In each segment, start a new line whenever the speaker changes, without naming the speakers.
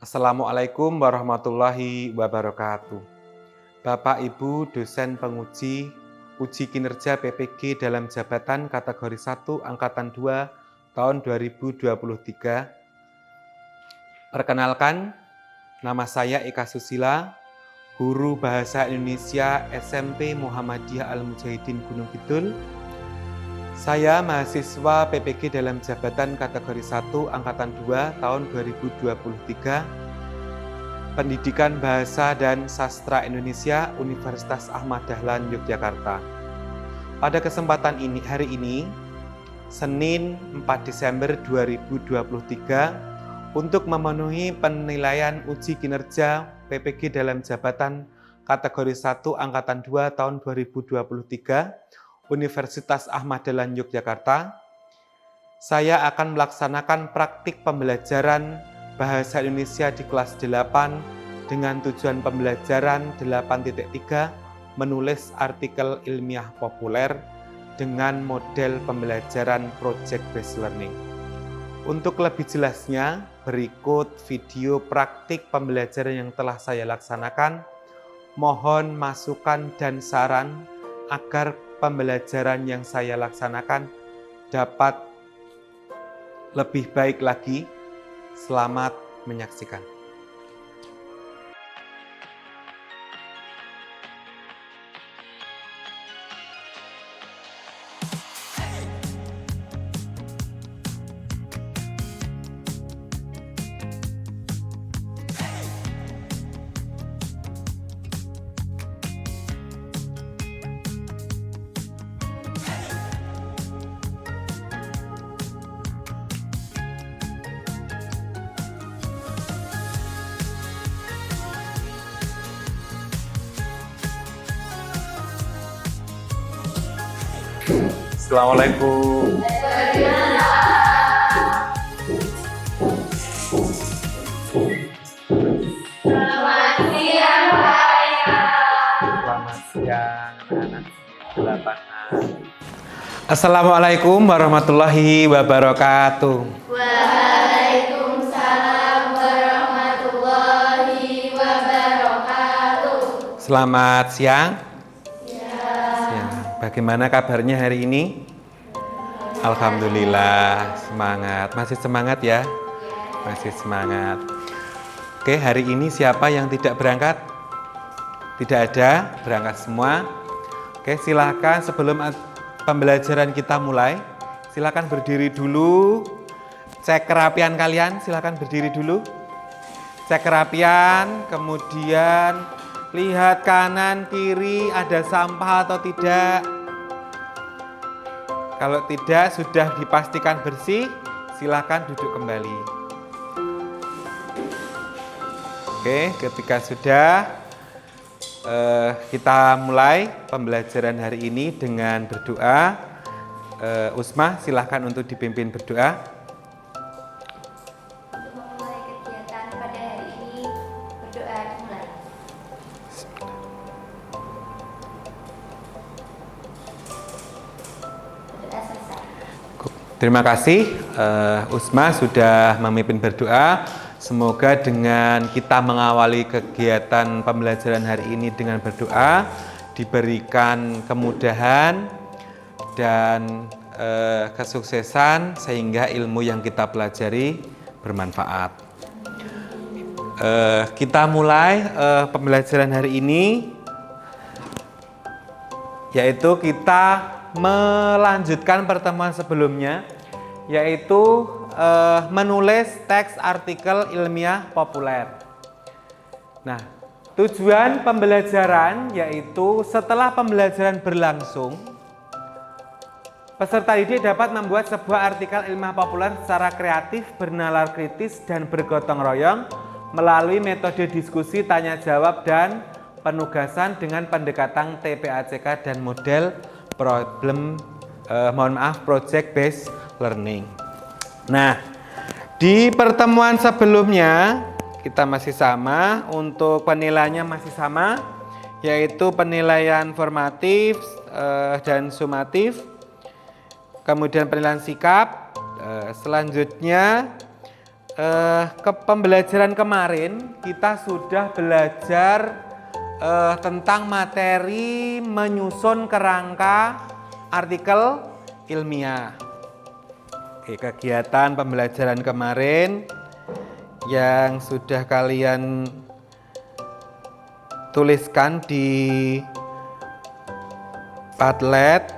Assalamualaikum warahmatullahi wabarakatuh. Bapak Ibu dosen penguji uji kinerja PPG dalam jabatan kategori 1 angkatan 2 tahun 2023. Perkenalkan, nama saya Eka Susila, guru Bahasa Indonesia SMP Muhammadiyah Al-Mujahidin Gunung Kidul. Saya mahasiswa PPG dalam jabatan kategori 1 angkatan 2 tahun 2023, Pendidikan Bahasa dan Sastra Indonesia Universitas Ahmad Dahlan Yogyakarta. Pada kesempatan hari ini, Senin 4 Desember 2023, untuk memenuhi penilaian uji kinerja PPG dalam jabatan kategori 1 angkatan 2 tahun 2023, Universitas Ahmad Dahlan Yogyakarta, saya akan melaksanakan praktik pembelajaran Bahasa Indonesia di kelas 8 dengan tujuan pembelajaran 8.3 menulis artikel ilmiah populer dengan model pembelajaran Project Based Learning. Untuk lebih jelasnya, berikut video praktik pembelajaran yang telah saya laksanakan. Mohon masukan dan saran agar pembelajaran yang saya laksanakan dapat lebih baik lagi. Selamat menyaksikan. Assalamualaikum.
Selamat siang, Pak Eka.
Selamat siang, anak-anak 8A. Assalamualaikum warahmatullahi wabarakatuh.
Waalaikumsalam warahmatullahi wabarakatuh.
Selamat siang. Bagaimana kabarnya hari ini? Alhamdulillah, semangat. Masih semangat ya? Masih semangat. Oke, hari ini siapa yang tidak berangkat? Tidak ada, berangkat semua. Oke, silakan sebelum pembelajaran kita mulai, silakan berdiri dulu. Cek kerapian kalian, silakan berdiri dulu. Cek kerapian, kemudian lihat kanan kiri ada sampah atau tidak. Kalau tidak sudah dipastikan bersih, silakan duduk kembali. Oke, ketika sudah kita mulai pembelajaran hari ini dengan berdoa. Usma, silakan untuk dipimpin berdoa.
Untuk memulai kegiatan pada hari ini, berdoa dimulai. Berdoa selesai.
Terima kasih Usma sudah memimpin berdoa. Semoga dengan kita mengawali kegiatan pembelajaran hari ini dengan berdoa, diberikan kemudahan dan kesuksesan sehingga ilmu yang kita pelajari bermanfaat. Kita mulai pembelajaran hari ini, yaitu kita melanjutkan pertemuan sebelumnya, yaitu menulis teks artikel ilmiah populer. Nah, tujuan pembelajaran yaitu setelah pembelajaran berlangsung, peserta didik dapat membuat sebuah artikel ilmiah populer secara kreatif, bernalar kritis, dan bergotong royong melalui metode diskusi, tanya jawab, dan penugasan dengan pendekatan TPACK dan model project based learning. Nah, di pertemuan sebelumnya kita masih sama, untuk penilaiannya masih sama, yaitu penilaian formatif dan sumatif, kemudian penilaian sikap, selanjutnya ke pembelajaran kemarin kita sudah belajar tentang materi menyusun kerangka artikel ilmiah. Oke, kegiatan pembelajaran kemarin yang sudah kalian tuliskan di Padlet.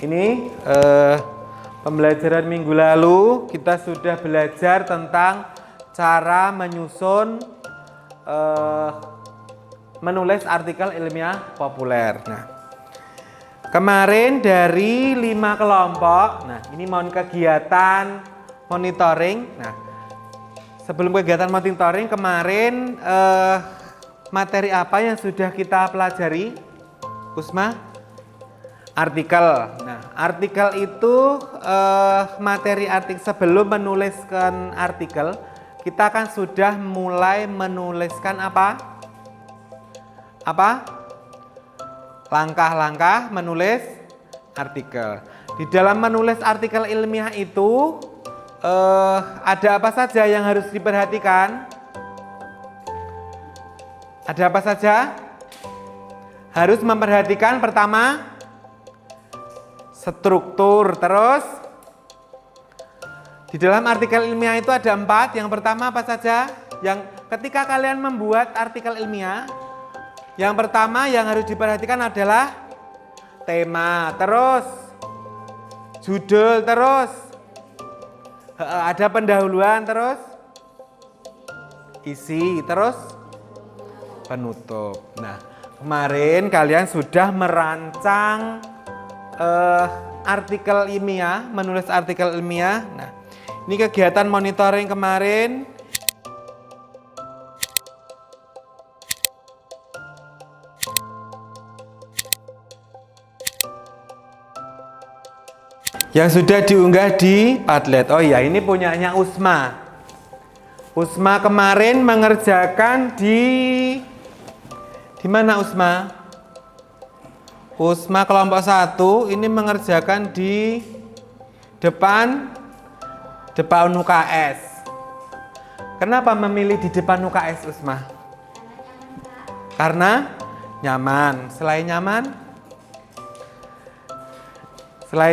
Ini pembelajaran minggu lalu kita sudah belajar tentang cara menyusun menulis artikel ilmiah populer. Nah, kemarin dari 5 kelompok, nah ini mohon kegiatan monitoring. Nah, sebelum kegiatan monitoring kemarin materi apa yang sudah kita pelajari, Usma? Artikel. Nah, artikel itu materi artikel sebelum menuliskan artikel, kita kan sudah mulai menuliskan apa? Langkah-langkah menulis artikel. Di dalam menulis artikel ilmiah itu ada apa saja yang harus diperhatikan? Ada apa saja? Harus memperhatikan pertama struktur, terus di dalam artikel ilmiah itu ada 4. Yang pertama apa saja? Yang ketika kalian membuat artikel ilmiah, yang pertama yang harus diperhatikan adalah tema, terus judul, terus ada pendahuluan, terus isi, terus penutup. Nah, kemarin kalian sudah merancang artikel ilmiah, menulis artikel ilmiah. Nah, ini kegiatan monitoring kemarin. Yang sudah diunggah di Padlet. Oh iya, ini punyanya Usma. Usma kemarin mengerjakan di mana Usma? Usma kelompok 1 ini mengerjakan di depan UKS. Kenapa memilih di depan UKS, Usma? Karena nyaman. Selain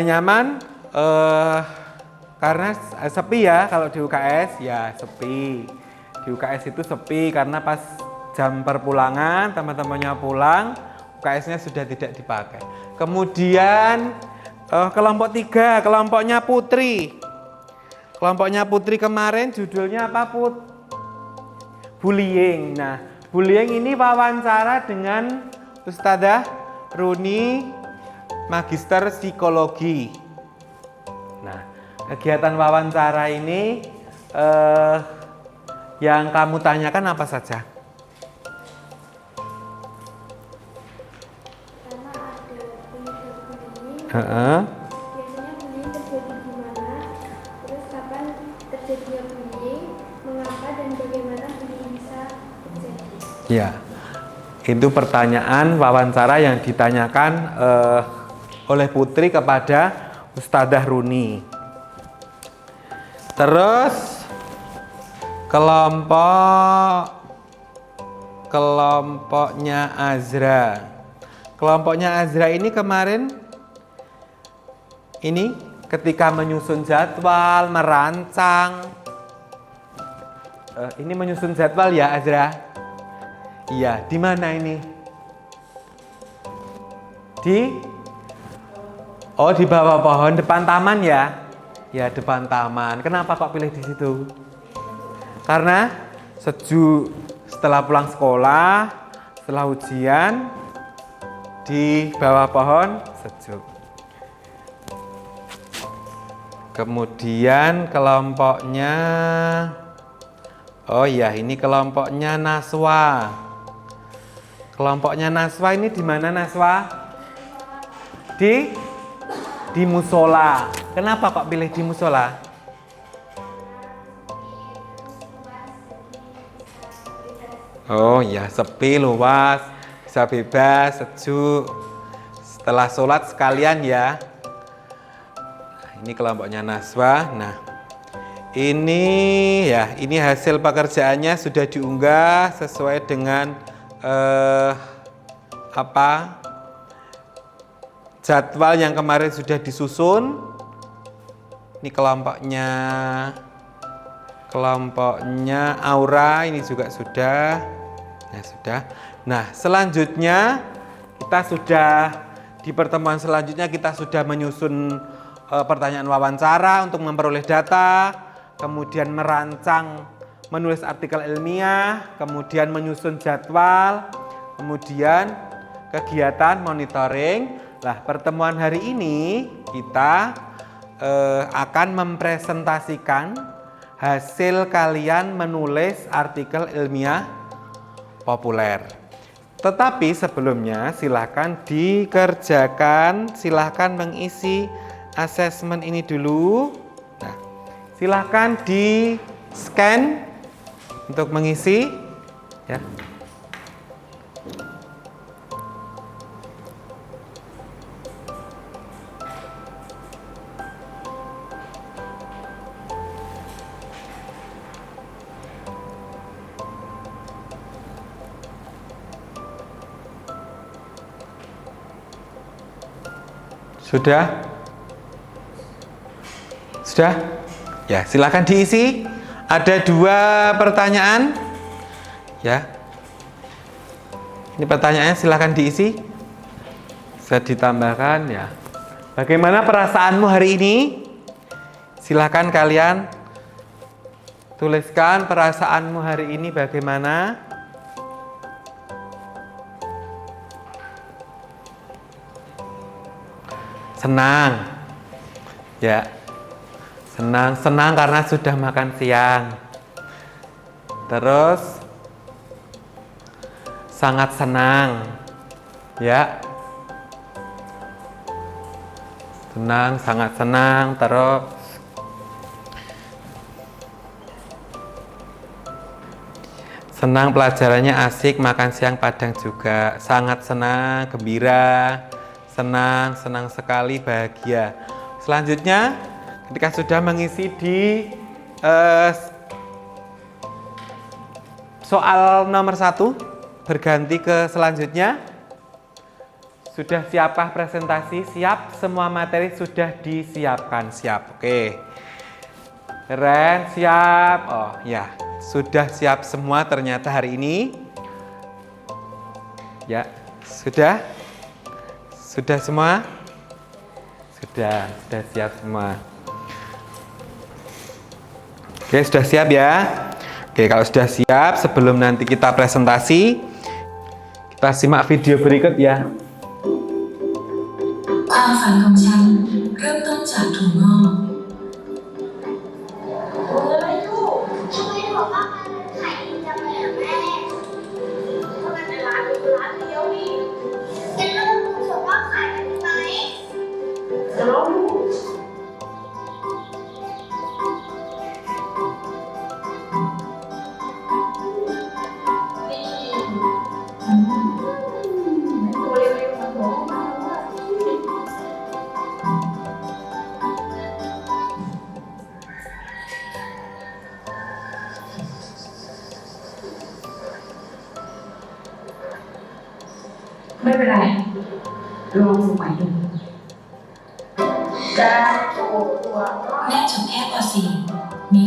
nyaman, karena sepi ya kalau di UKS, ya sepi. Di UKS itu sepi karena pas jam perpulangan teman-temannya pulang, UKS-nya sudah tidak dipakai. Kemudian kelompok 3, kelompoknya Putri. Kelompoknya Putri kemarin judulnya apa, Put? Bullying. Nah, bullying ini wawancara dengan Ustadzah Runi, Magister Psikologi. Nah, kegiatan wawancara ini yang kamu tanyakan apa saja?
Biasanya bullying terjadi di mana, terus kapan terjadinya bullying, mengapa dan bagaimana bullying bisa terjadi.
Ya, itu pertanyaan wawancara yang ditanyakan oleh Putri kepada Ustadzah Runi. Terus kelompoknya Azra. Kelompoknya Azra ini kemarin ini ketika menyusun jadwal, merancang. Ini menyusun jadwal ya, Azra? Iya, di mana ini? Di bawah pohon depan taman ya? Ya, depan taman. Kenapa kok pilih di situ? Karena sejuk setelah pulang sekolah, setelah ujian, di bawah pohon sejuk. Kemudian kelompoknya, oh iya, ini kelompoknya Naswa. Kelompoknya Naswa ini di mana, Naswa? Di musola. Kenapa kok pilih di musola? Oh ya, sepi, luas, bisa bebas, sejuk. Setelah sholat sekalian ya. Ini kelompoknya Naswa. Nah, Ini ya, ini hasil pekerjaannya sudah diunggah sesuai dengan jadwal yang kemarin sudah disusun. Ini kelompoknya Aura ini juga sudah. Ya sudah. Nah, selanjutnya kita sudah di pertemuan selanjutnya kita sudah menyusun pertanyaan wawancara untuk memperoleh data, kemudian merancang menulis artikel ilmiah, kemudian menyusun jadwal, kemudian kegiatan monitoring. Nah, pertemuan hari ini kita akan mempresentasikan hasil kalian menulis artikel ilmiah populer. Tetapi sebelumnya silahkan dikerjakan, silahkan mengisi asesmen ini dulu. Nah, silahkan di scan untuk mengisi ya. Sudah? Sudah? Ya, silakan diisi. Ada 2 pertanyaan. Ya. Ini pertanyaannya silakan diisi. Bisa ditambahkan ya. Bagaimana perasaanmu hari ini? Silakan kalian tuliskan perasaanmu hari ini bagaimana? Senang. Ya. Senang karena sudah makan siang. Terus sangat senang. Ya. Sangat senang. Terus senang pelajarannya asik, makan siang Padang juga. Sangat senang, gembira. Senang sekali, bahagia. Selanjutnya, ketika sudah mengisi di soal nomor 1, berganti ke selanjutnya. Sudah siapkah presentasi? Siap, semua materi sudah disiapkan. Siap, oke. Keren, siap. Oh ya, sudah siap semua ternyata hari ini. Ya, sudah. Sudah semua? Sudah siap semua. Oke, sudah siap ya? Oke, kalau sudah siap, sebelum nanti kita presentasi, kita simak video berikut ya.
ความฝันของฉันเริ่มต้นจากถั่วงอก
โอ้ยลูกทำไมบอกว่ามันขายดีจังเลยอะแม่ทำไมเป็นร้านเดียวนี่งั้นเราดูถั่วงอกขายกันดีไหมจะลองดูตัวเร็วๆของผม
ไม่เป็นไรลองฝึกใหม่ดูแม่จบแค่ป .4 มี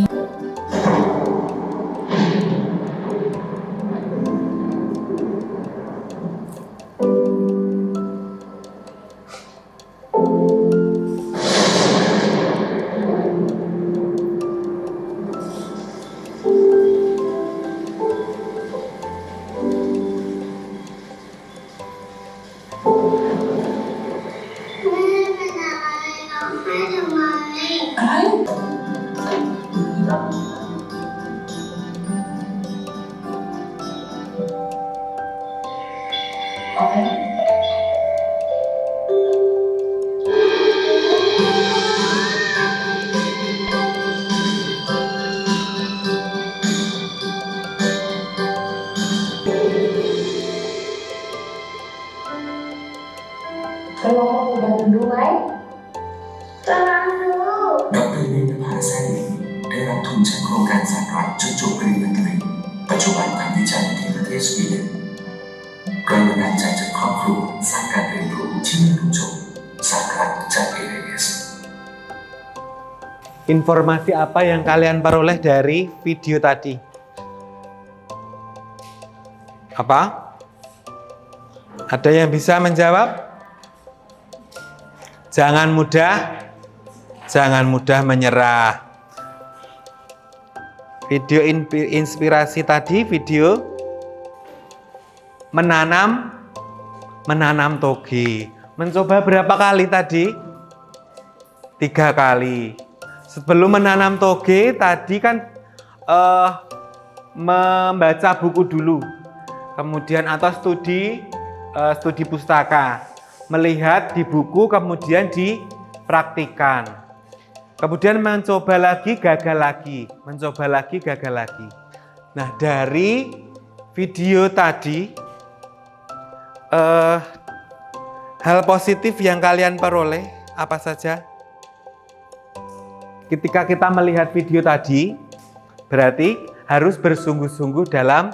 Kalau kamu udah mulai, tenang dulu.
ดร.เนตรภา แซ่ลิมได้รับ
ทุนจากโครงการสารรัฐจนจบปริญญาตรีปัจจุบันทำวิจัยที่ประเทศสวีเดนแรงบันดาลใจจากครอบครัวสร้างการเรียนรู้ที่ไม่รู้จบสารรัฐจาก AIS.
Informasi apa yang kalian peroleh dari video tadi? Apa? Ada yang bisa menjawab? Jangan mudah menyerah. Video inspirasi tadi, video menanam toge. Mencoba berapa kali tadi? 3 kali. Sebelum menanam toge tadi kan membaca buku dulu, kemudian atau studi pustaka, melihat di buku kemudian dipraktikkan, kemudian mencoba lagi gagal lagi, mencoba lagi gagal lagi. Nah, dari video tadi hal positif yang kalian peroleh apa saja? Ketika kita melihat video tadi, berarti harus bersungguh-sungguh dalam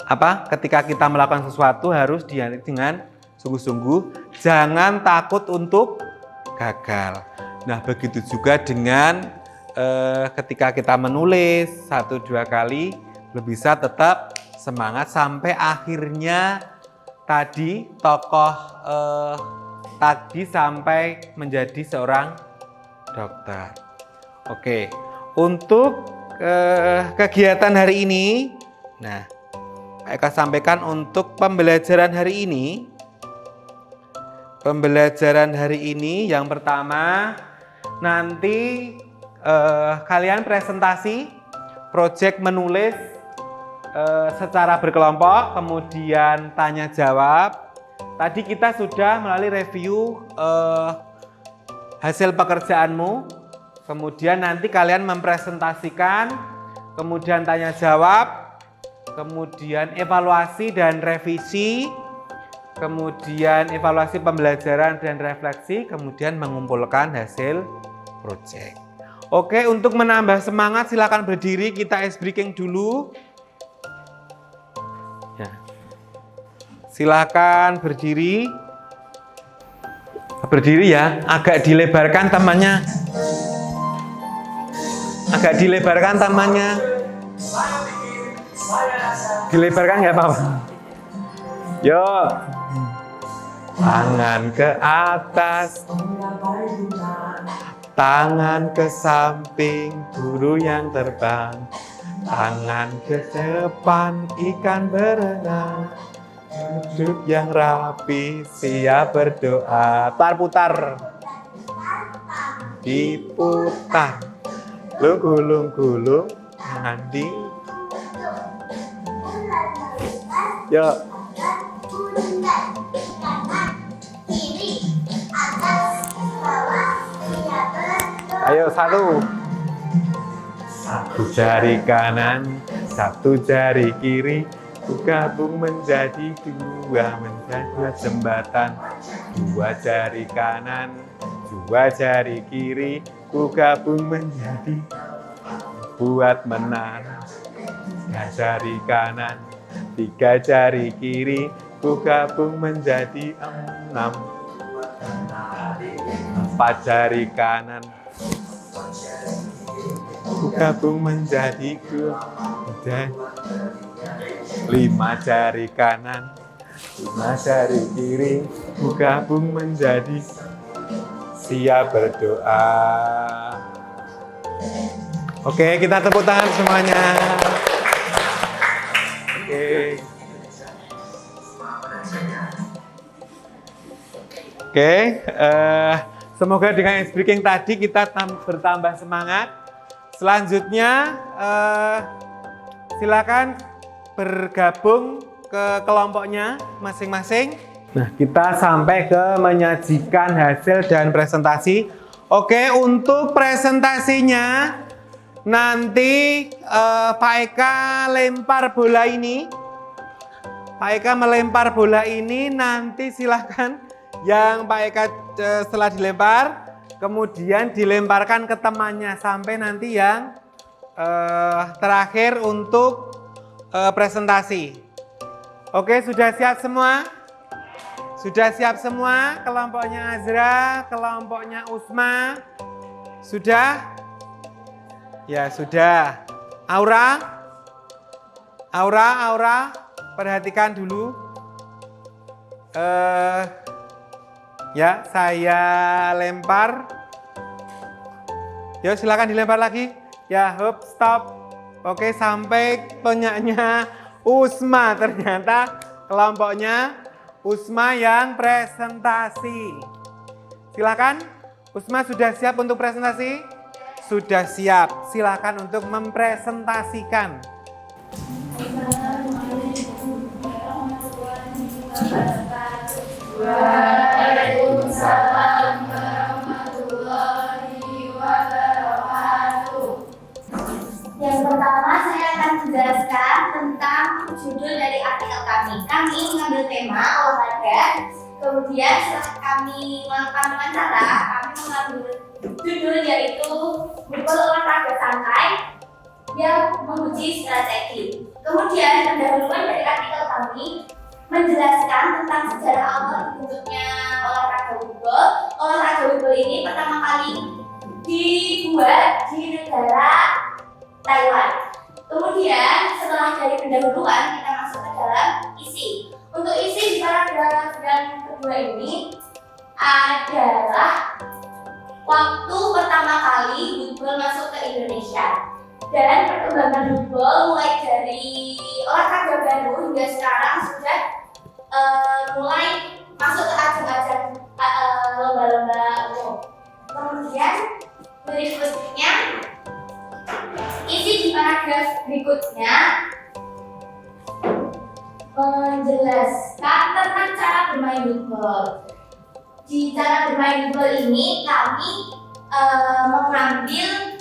apa? Ketika kita melakukan sesuatu harus dengan sungguh-sungguh, jangan takut untuk gagal. Nah, begitu juga dengan ketika kita menulis 1-2 kali, bisa tetap semangat sampai akhirnya tadi tokoh tadi sampai menjadi seorang dokter. Oke, untuk kegiatan hari ini, nah, Pak Eka sampaikan untuk pembelajaran hari ini. Pembelajaran hari ini yang pertama, nanti kalian presentasi proyek menulis secara berkelompok, kemudian tanya jawab. Tadi kita sudah melalui review hasil pekerjaanmu, kemudian nanti kalian mempresentasikan, kemudian tanya jawab, kemudian evaluasi dan revisi, kemudian evaluasi pembelajaran dan refleksi, kemudian mengumpulkan hasil proyek. Oke, untuk menambah semangat silakan berdiri, kita ice breaking dulu. Ya. Silakan berdiri. Berdiri ya, agak dilebarkan tamannya. Agak dilebarkan tamannya. Dilebarkan nggak apa-apa. Yuk. Tangan ke atas. Tangan ke samping, burung yang terbang. Tangan ke depan, ikan berenang. Duduk yang rapi, siap berdoa. Putar-putar. Diputar. Gulung-gulung, mandi. Yuk. Ayo, satu. Satu jari kanan, satu jari kiri. Gabung menjadi dua, menjadi jembatan. 2 jari kanan, 2 jari kiri, ku gabung menjadi buat menara. 3 jari kanan, 3 jari kiri, ku gabung menjadi 6. 4 jari kanan, ku gabung menjadi 5 jari kanan, 5 jari kiri, ku gabung menjadi siap berdoa. Oke, kita tepuk tangan semuanya. Oke, semoga dengan ice breaking tadi kita bertambah semangat. Selanjutnya, silakan bergabung ke kelompoknya masing-masing. Nah, kita sampai ke menyajikan hasil dan presentasi. Oke, untuk presentasinya nanti Pak Eka lempar bola ini. Pak Eka melempar bola ini, nanti silakan yang Pak Eka setelah dilempar kemudian dilemparkan ke temannya sampai nanti yang terakhir untuk presentasi. Oke, sudah siap semua? Sudah siap semua? Kelompoknya Azra, kelompoknya Usma, sudah? Ya, sudah. Aura, perhatikan dulu. Ya, saya lempar. Yuk, silakan dilempar lagi. Ya, hop, stop. Oke, sampai punyanya Usma. Ternyata kelompoknya Usma yang presentasi. Silakan. Usma sudah siap untuk presentasi? Sudah siap. Silakan untuk mempresentasikan.
Waalaikumsalam warahmatullahi wabarakatuh. Yang pertama saya akan menjelaskan tentang judul dari artikel kami. Kami mengambil tema olahraga. Kemudian setelah kami melakukan wawancara, kami mengambil judul yaitu berolahraga santai yang menguji strategi. Kemudian pendahuluan dari artikel kami menjelaskan tentang sejarah awal dibentuknya olahraga woodball. Olahraga woodball ini pertama kali dibuat di negara Taiwan. Kemudian setelah dari pendahuluan kita masuk ke dalam isi. Untuk isi di paragraf yang kedua ini adalah waktu pertama kali woodball masuk ke Indonesia dan perkembangan woodball mulai dari olahraga baru hingga sekarang sudah mulai masuk ke ajang-ajang lomba-lomba umum. Kemudian berikutnya isi di paragraf berikutnya menjelaskan tentang cara bermain woodball. Di cara bermain woodball ini kami mengambil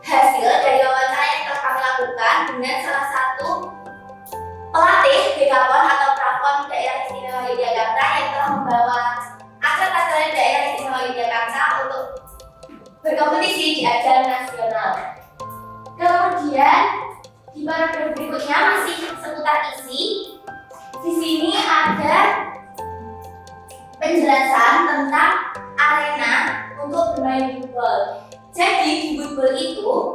hasil dari wawancara yang telah kami lakukan dengan salah satu pelatih BKPON atau Prapon Daerah Istimewa Yogyakarta yang telah membawa atlet-atlet daerah Istimewa Yogyakarta untuk berkompetisi di ajang nasional. Kemudian di paragraf berikutnya masih seputar isi. Di sini ada penjelasan tentang arena untuk bermain woodball. Jadi di woodball itu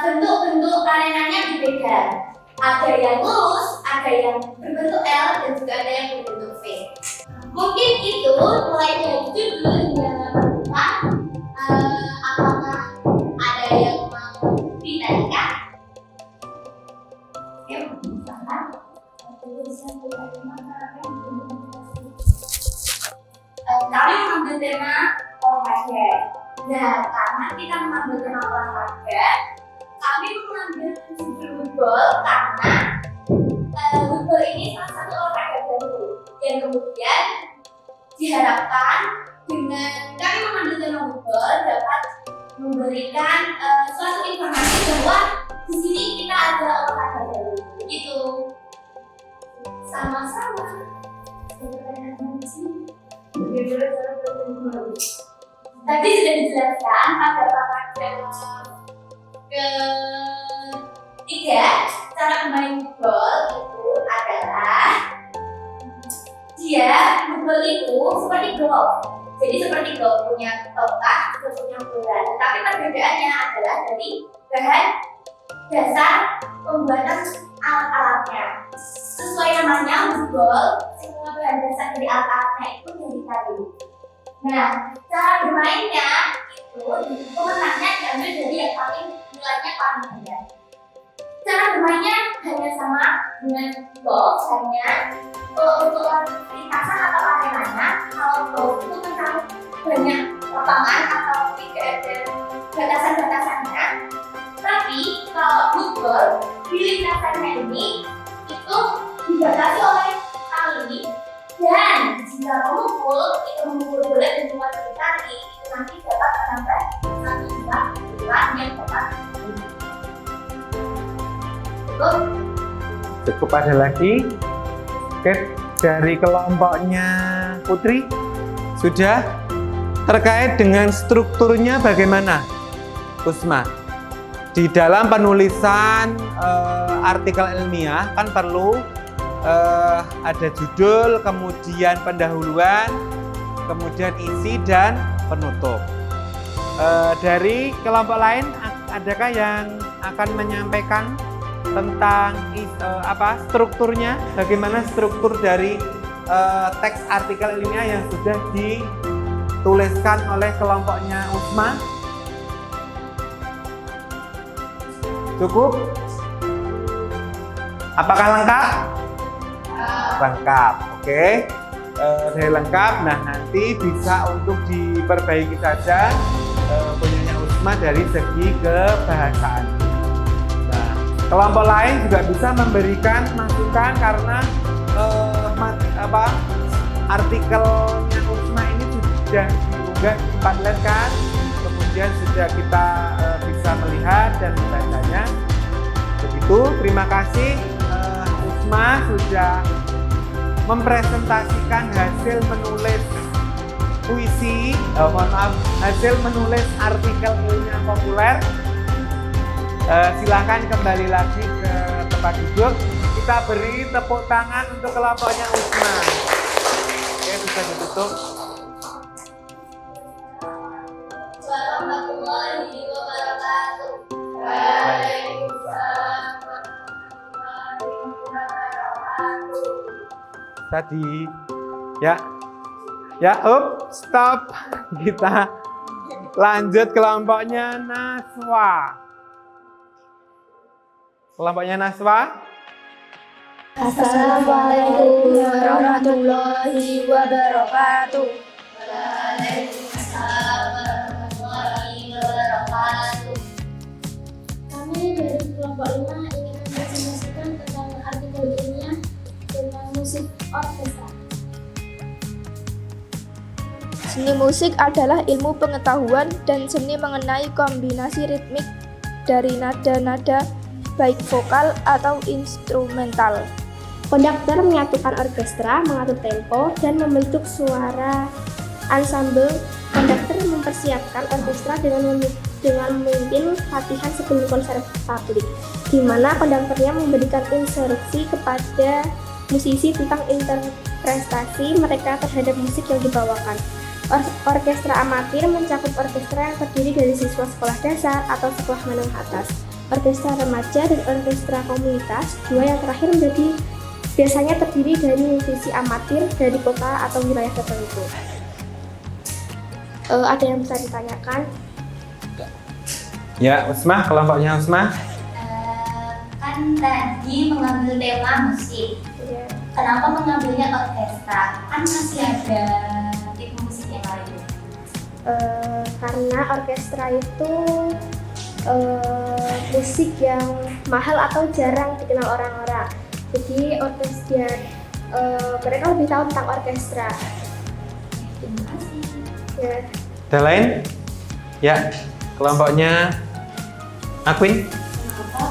bentuk-bentuk arenanya berbeda. Ada yang lurus, ada yang berbentuk L, dan juga ada yang berbentuk V. Mungkin itu mulai dari judul hingga pembukaan. Apakah ada yang mau ditanyakan? Kami mengambil tema olahraga. Nah, karena kita mengambil tema olahraga, kami mengambil judul woodball karena woodball ini salah satu olahraga baru yang kemudian diharapkan dengan kami mengambil tema woodball dapat memberikan suatu informasi bahwa di sini kita ada olahraga baru. Begitu. Sama-sama. Tadi sudah dijelaskan pada paragraf ketiga, cara bermain woodball itu adalah woodball itu seperti golf. Jadi seperti golf punya tongkat, juga punya bola. Tapi perbedaannya adalah dari bahan dasar pembuatan alat-alatnya. Sesuai namanya woodball, semua bahan dasar dari alat-alatnya itu dari kayu. Nah, cara bermainnya itu pemenangnya diambil dari yang paling nilainya paling rendah. Cara bermainnya hanya sama dengan golf, hanya untuk lintasan atau arenanya. Kalau golf itu kan banyak lapangan atau tidak ada batasan-batasannya. Tapi kalau woodball di lintasannya ini itu dibatasi oleh tali, dan jika memukul bola dan membuat tali itu nanti dapat menambah satu jumlah bola yang dapat.
Cukup ada lagi? Oke, dari kelompoknya Putri sudah? terkait dengan strukturnya bagaimana, Usma? Di dalam penulisan artikel ilmiah kan perlu ada judul, kemudian pendahuluan, kemudian isi dan penutup. Dari kelompok lain, adakah yang akan menyampaikan tentang strukturnya, bagaimana struktur dari teks artikel ilmiah yang sudah dituliskan oleh kelompoknya Usma? Cukup? Apakah lengkap? Lengkap, oke. Dari lengkap, nah nanti bisa untuk diperbaiki saja punyanya Usma dari segi kebahasaan. Nah, kelompok lain juga bisa memberikan masukan karena artikelnya Usma ini sudah diunggah di Padlet kan, kemudian sudah kita bisa melihat dan membacanya. Begitu, terima kasih Usma sudah mempresentasikan hasil menulis puisi, hasil menulis artikel ilmiah populer. Silahkan kembali lagi ke tempat duduk. Kita beri tepuk tangan untuk kelompoknya Usma. Oke, bisa ditutup.
Warahmatullahi wabarakatuh.
Tadi ya stop, kita lanjut kelompoknya Naswa.
Assalamualaikum warahmatullahi wabarakatuh. Kami dari kelompok 5 ingin mempresentasikan tentang artikel ilmiah tentang musik orkestra.
Seni musik adalah ilmu pengetahuan dan seni mengenai kombinasi ritmik dari nada-nada baik vokal atau instrumental.
Konduktor menyatukan orkestra, mengatur tempo, dan membentuk suara ansambel. Konduktor mempersiapkan orkestra dengan memimpin latihan sebelum konser publik, di mana konduktornya memberikan instruksi kepada musisi tentang interpretasi mereka terhadap musik yang dibawakan. Orkestra amatir mencakup orkestra yang terdiri dari siswa sekolah dasar atau sekolah menengah atas, orkestra remaja, dan orkestra komunitas. Dua yang terakhir biasanya terdiri dari musisi amatir dari kota atau wilayah tertentu. Ada yang bisa ditanyakan?
Ya, Usma, kelompoknya Usma.
Kan tadi mengambil tema musik.
Ya.
Kenapa mengambilnya orkestra? Kan masih ada tipe musik yang lain.
Karena orkestra itu musik yang mahal atau jarang dikenal orang-orang. Jadi orkestra mereka lebih tahu tentang orkestra.
Terima kasih.
Ya.
Ada lain? Ya, kelompoknya Aquin.
Kenapa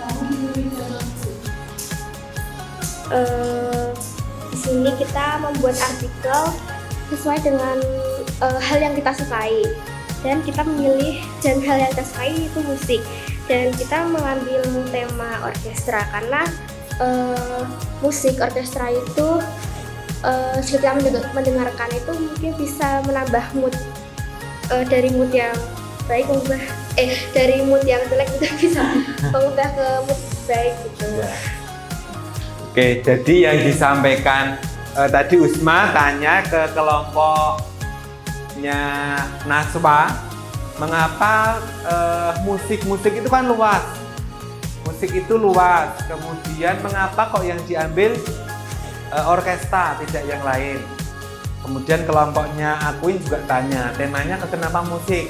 kamu memilih dalam musik?
Di sini kita membuat artikel sesuai dengan hal yang kita sukai, dan kita memilih dan hal yang kita sukai itu musik, dan kita mengambil tema orkestra karena musik orkestra itu setelah mendengarkan itu mungkin bisa menambah mood, dari mood yang baik dari mood yang jelek kita bisa mengubah ke mood baik gitu.
Oke, jadi yang disampaikan tadi Usma tanya ke kelompoknya Naswa, mengapa musik itu kan luas. Musik itu luas, kemudian mengapa kok yang diambil orkestra tidak yang lain. Kemudian kelompoknya Aquin juga tanya, temanya kenapa musik.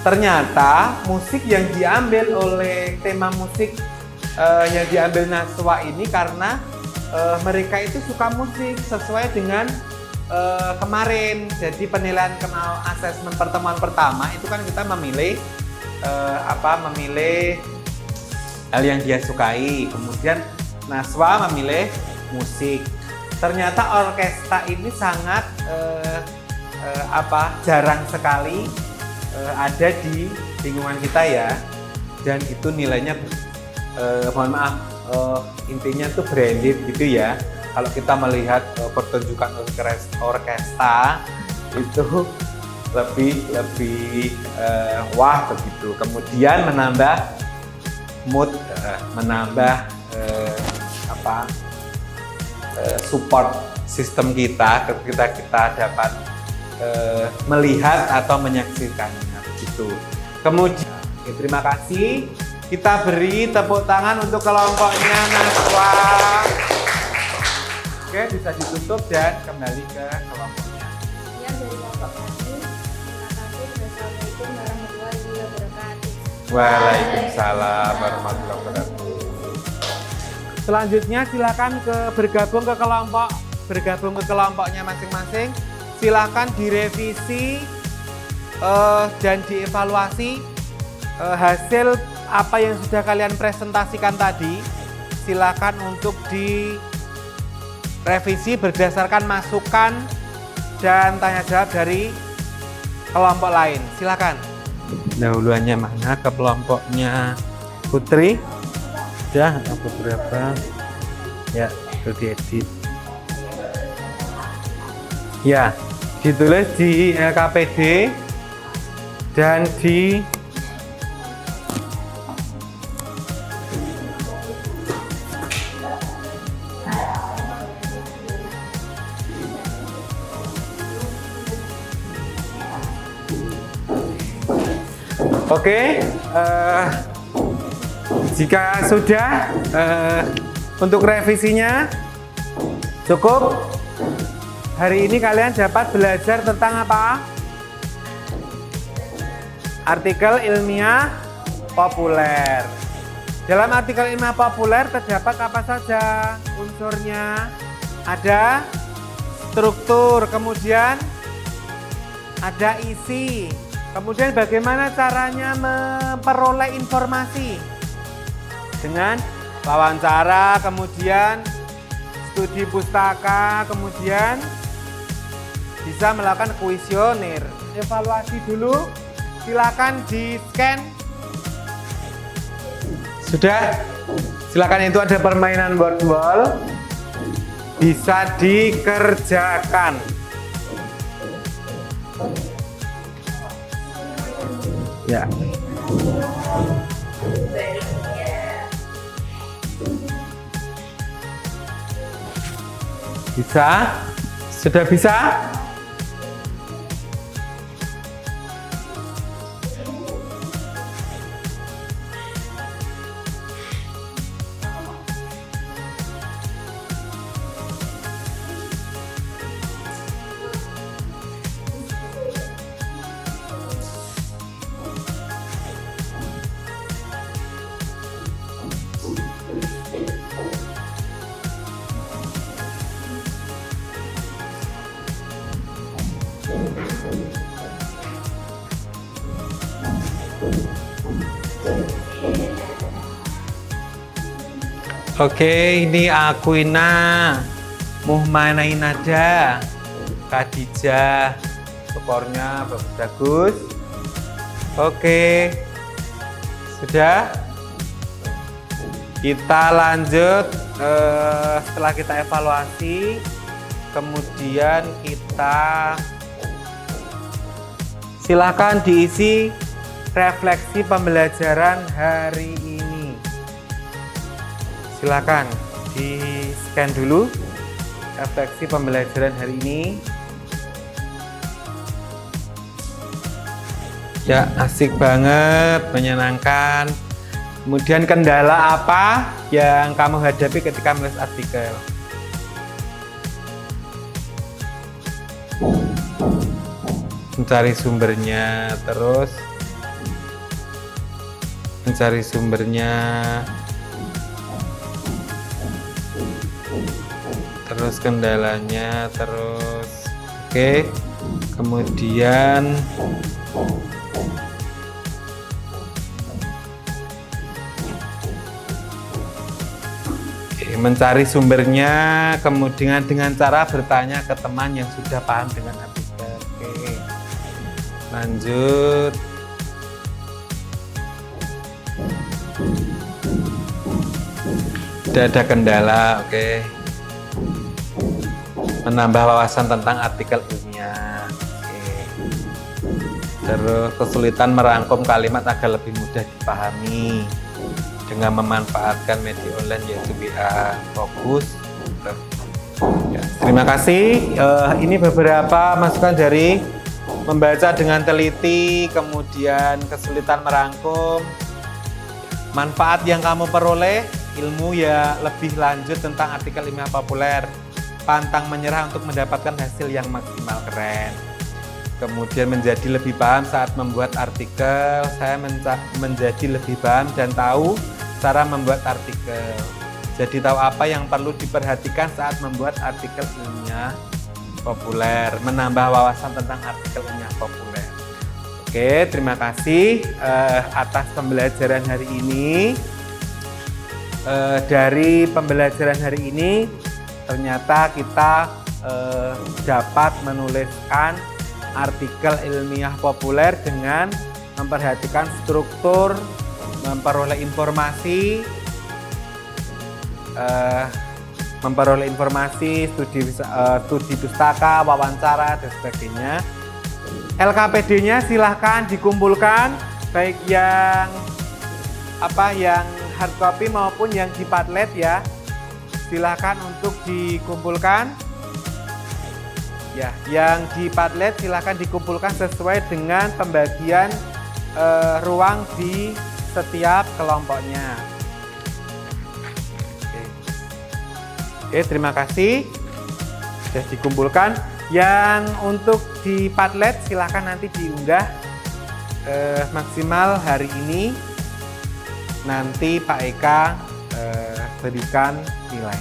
Ternyata musik yang diambil oleh tema musik yang diambil Naswa ini karena mereka itu suka musik sesuai dengan kemarin. Jadi penilaian kenal asesmen pertemuan pertama itu kan kita memilih memilih hal yang dia sukai. Kemudian Naswa memilih musik. Ternyata orkestra ini sangat jarang sekali ada di lingkungan kita ya, dan itu nilainya mohon maaf intinya tuh branded gitu ya. Kalau kita melihat pertunjukan orkestra itu lebih wah begitu. Kemudian menambah mood, menambah support sistem kita ketika kita dapat melihat atau menyaksikannya begitu. Kemudian terima kasih, kita beri tepuk tangan untuk kelompoknya Naswa. Oke, bisa ditutup dan kembali ke kelompoknya.
Ya, dari kelompok kami, terima kasih. Wassalamualaikum warahmatullahi wabarakatuh.
Waalaikumsalam warahmatullahi wabarakatuh. Selanjutnya silakan bergabung ke kelompoknya masing-masing. Silakan direvisi dan dievaluasi hasil apa yang sudah kalian presentasikan tadi. Silakan untuk direvisi berdasarkan masukan dan tanya jawab dari kelompok lain. Silakan. Dahuluannya mana ke kelompoknya Putri? Ya, aku berapa? Ya, itu diedit. Ya, ditulis di LKPD dan di Oke, jika sudah untuk revisinya cukup, hari ini kalian dapat belajar tentang apa? Artikel ilmiah populer. Dalam artikel ilmiah populer terdapat apa saja unsurnya? Ada struktur, kemudian ada isi. Kemudian bagaimana caranya memperoleh informasi? Dengan wawancara, kemudian studi pustaka, kemudian bisa melakukan kuesioner. Evaluasi dulu, silakan di-scan. Sudah? Silakan, itu ada permainan board wall. Bisa dikerjakan. Ya. Bisa? Sudah bisa? Oke, ini Aquina, Muhmanainada, Khadijah, skornya bagus. Oke, sudah. Kita lanjut setelah kita evaluasi, kemudian kita silakan diisi refleksi pembelajaran hari ini. Silakan di-scan dulu refleksi pembelajaran hari ini. Ya, asik banget, menyenangkan. Kemudian kendala apa yang kamu hadapi ketika menulis artikel? Mencari sumbernya, terus mencari sumbernya, terus kendalanya, terus oke. Kemudian mencari sumbernya, kemudian dengan cara bertanya ke teman yang sudah paham dengan artikel. Oke. Lanjut. Tidak ada kendala, oke. Menambah wawasan tentang artikel ilmiah. Oke. Terus kesulitan merangkum kalimat agar lebih mudah dipahami dengan memanfaatkan media online yaitu WA. Fokus. Ya, terima kasih. Ini beberapa masukan dari membaca dengan teliti, kemudian kesulitan merangkum, manfaat yang kamu peroleh, ilmu ya lebih lanjut tentang artikel ilmiah populer, pantang menyerah untuk mendapatkan hasil yang maksimal, keren. Kemudian menjadi lebih paham saat membuat artikel, saya menjadi lebih paham dan tahu cara membuat artikel. Jadi tahu apa yang perlu diperhatikan saat membuat artikel ilmiah populer, menambah wawasan tentang artikel ilmiah populer. Oke, terima kasih atas pembelajaran hari ini. Dari pembelajaran hari ini ternyata kita dapat menuliskan artikel ilmiah populer dengan memperhatikan struktur, memperoleh informasi, studi pustaka, wawancara, dan sebagainya. LKPD-nya silahkan dikumpulkan, baik yang hard copy maupun yang di Padlet ya. Silahkan untuk dikumpulkan. Ya, yang di Padlet silahkan dikumpulkan sesuai dengan pembagian ruang di setiap kelompoknya. Oke, terima kasih. Sudah dikumpulkan. Yang untuk di Padlet silahkan nanti diunggah maksimal hari ini. Nanti Pak Eka berikan nilai.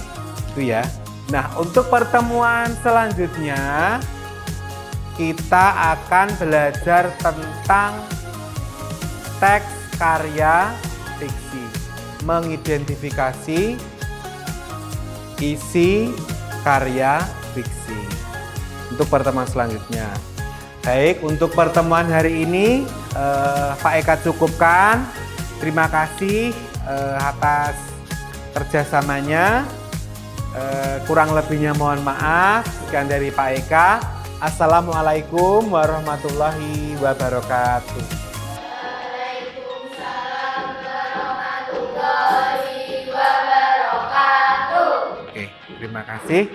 Itu ya. Nah, untuk pertemuan selanjutnya kita akan belajar tentang teks karya fiksi, mengidentifikasi isi karya fiksi. Untuk pertemuan selanjutnya. Baik, untuk pertemuan hari ini Pak Eka cukupkan. Terima kasih atas kerjasamanya. Kurang lebihnya mohon maaf. Sekian dari Pak Eka. Assalamualaikum warahmatullahi wabarakatuh.
Waalaikumsalam warahmatullahi wabarakatuh.
Oke, terima kasih.